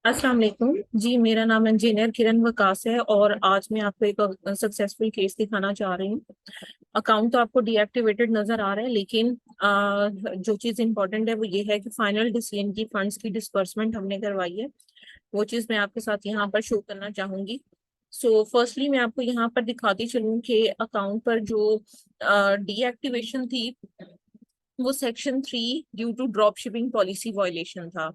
अस्सलाम वालेकुम जी। मेरा नाम इंजीनियर किरण वकास है और आज मैं आपको एक सक्सेसफुल केस दिखाना चाह रही हूँ। अकाउंट तो आपको डीएक्टिवेटेड नजर आ रहा है, लेकिन जो चीज़ इंपॉर्टेंट है वो ये है कि फाइनल डिसीजन की फंड्स की डिसबर्समेंट हमने करवाई है। वो चीज़ मैं आपके साथ यहाँ पर शो करना चाहूंगी। सो फर्स्टली मैं आपको यहाँ पर दिखाती चलूँ कि अकाउंट पर जो डीएक्टिवेशन थी वो section 3 due to drop shipping policy violation था।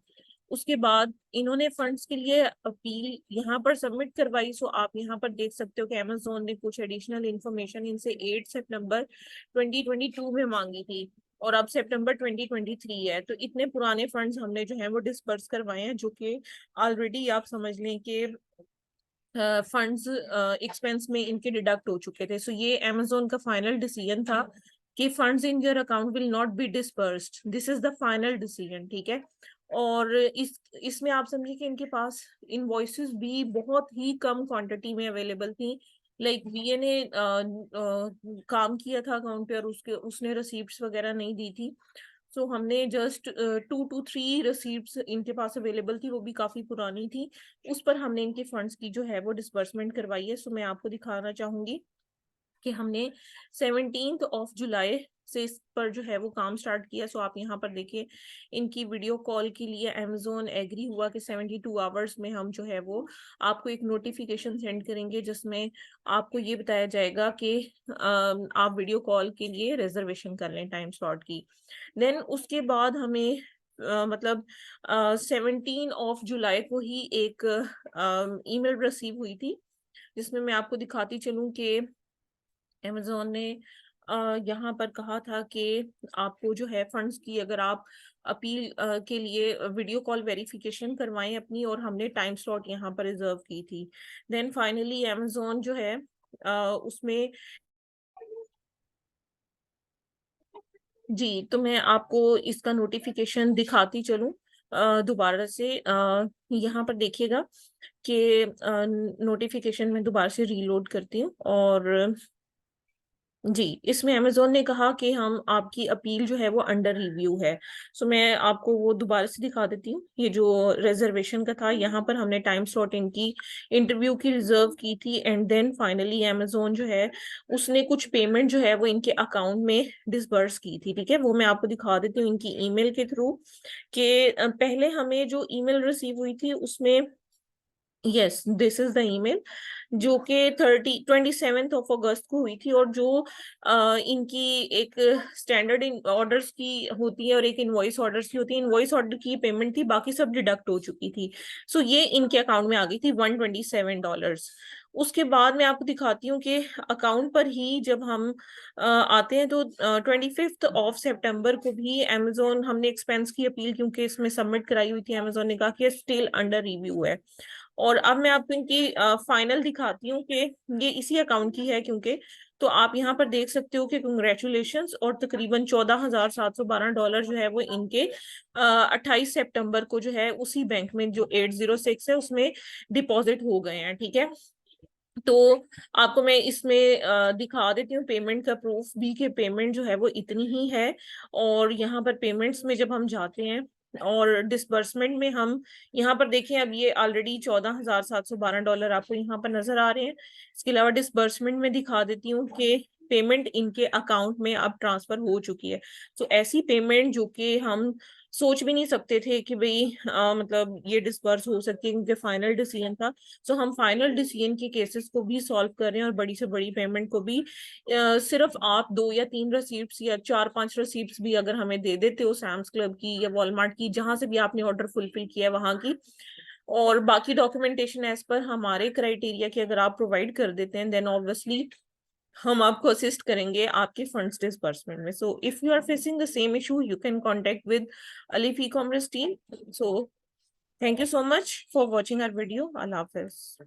उसके बाद इन्होंने फंड्स के लिए अपील यहाँ पर सबमिट करवाई। सो आप यहाँ पर देख सकते हो कि अमेजोन ने कुछ एडिशनल इंफॉर्मेशन इनसे 8 सितंबर 2022 में मांगी थी और अब सितंबर 2023 है। तो इतने पुराने फंड्स हमने जो है वो डिस्पर्स करवाए हैं, जो कि ऑलरेडी आप समझ लें कि फंड्स एक्सपेंस में इनके डिडक्ट हो चुके थे। सो ये अमेजोन का फाइनल डिसीजन था कि funds in your account will not be dispersed. This is the final decision, ठीक है। और इसमें आप समझिए कि इनके पास इनवॉइसेस भी बहुत ही कम क्वांटिटी में अवेलेबल थी। लाइक वीए ने काम किया था अकाउंट पे और उसने रिसीप्ट्स वगैरह नहीं दी थी। सो हमने जस्ट 2 to 3 रिसीप्ट्स इनके पास अवेलेबल थी, वो भी काफी पुरानी थी। उस पर हमने इनके फंड्स की जो है वो डिसबर्समेंट करवाई है। सो मैं आपको दिखाना चाहूंगी कि हमने 17 जुलाई से इस पर जो है वो काम स्टार्ट किया। सो आप यहाँ पर देखिए, इनकी वीडियो कॉल के लिए अमेजोन एग्री हुआ कि 72 आवर्स में हम जो है वो आपको एक नोटिफिकेशन सेंड करेंगे, जिसमें आपको ये बताया जाएगा कि आप वीडियो कॉल के लिए रिजर्वेशन कर लें टाइम स्लॉट की। देन उसके बाद हमें मतलब 17 जुलाई को ही एक ईमेल रिसीव हुई थी, जिसमें मैं आपको दिखाती चलूं कि अमेजोन ने यहाँ पर कहा था कि आपको जो है फंड्स की, अगर आप अपील के लिए वीडियो कॉल वेरिफिकेशन करवाएं अपनी, और हमने टाइम स्लॉट यहाँ पर रिजर्व की थी। देन फाइनली अमेजोन जो है उसमें जी, तो मैं आपको इसका नोटिफिकेशन दिखाती चलूं दोबारा से। यहाँ पर देखिएगा कि नोटिफिकेशन में दोबारा से रीलोड करती हूँ। और जी, इसमें अमेजोन ने कहा कि हम आपकी अपील जो है वो अंडर रिव्यू है। सो मैं आपको वो दोबारा से दिखा देती हूँ। ये जो रिजर्वेशन का था, यहाँ पर हमने टाइम स्लॉट इनकी इंटरव्यू की रिजर्व की थी, एंड देन फाइनली अमेजोन जो है उसने कुछ पेमेंट जो है वो इनके अकाउंट में डिसबर्स की थी, ठीक है। वो मैं आपको दिखा देती हूँ इनकी ईमेल के थ्रू कि पहले हमें जो ईमेल रिसीव हुई थी उसमें, yes this is the email, जो कि 27 अगस्त को हुई थी। और जो इनकी एक स्टैंडर्ड ऑर्डर्स की होती है और एक इनवॉइस ऑर्डर्स की होती है। इनवॉइस ऑर्डर की पेमेंट थी, बाकी सब डिडक्ट हो चुकी थी। सो ये इनके अकाउंट में आ गई थी $127। उसके बाद मैं आपको दिखाती हूँ कि अकाउंट पर ही जब हम आते हैं तो 25 सितंबर को भी अमेजोन, हमने एक्सपेंस की अपील क्योंकि इसमें सबमिट कराई हुई थी, अमेजोन ने कहा कि स्टिल अंडर रिव्यू है। और अब मैं आपको इनकी फाइनल दिखाती हूँ कि ये इसी अकाउंट की है, क्योंकि तो आप यहाँ पर देख सकते हो कि कंग्रेचुलेशंस, और तकरीबन $14,712 जो है वो इनके 28 सितंबर को जो है उसी बैंक में जो 806 है उसमें डिपॉजिट हो गए हैं, ठीक है। तो आपको मैं इसमें दिखा देती हूँ पेमेंट का प्रूफ भी कि पेमेंट जो है वो इतनी ही है। और यहाँ पर पेमेंट्स में जब हम जाते हैं और डिसबर्समेंट में हम यहाँ पर देखें, अब ये ऑलरेडी $14,712 आपको यहाँ पर नजर आ रहे हैं। इसके अलावा डिसबर्समेंट में दिखा देती हूँ कि पेमेंट इनके अकाउंट में अब ट्रांसफर हो चुकी है। तो ऐसी पेमेंट जो कि हम सोच भी नहीं सकते थे कि भाई मतलब ये डिसबर्स हो सकती है, क्योंकि फाइनल डिसीजन था। सो हम फाइनल डिसीजन के केसेस को भी सॉल्व कर रहे हैं, और बड़ी से बड़ी पेमेंट को भी सिर्फ आप 2 या 3 रिसीप्ट्स या 4-5 रिसीप्ट्स भी अगर हमें दे देते हो, सैम्स क्लब की या वॉलमार्ट की, जहां से भी आपने ऑर्डर फुलफिल किया है वहां की, और बाकी डॉक्यूमेंटेशन एज पर हमारे क्राइटेरिया की अगर आप प्रोवाइड कर देते हैं, देन ऑब्वियसली हम आपको असिस्ट करेंगे आपके फंड्स डिसबर्समेंट में। So if you are facing the same issue, you can contact with Alif e commerce team. So thank you so much for watching our video. Allah Hafiz.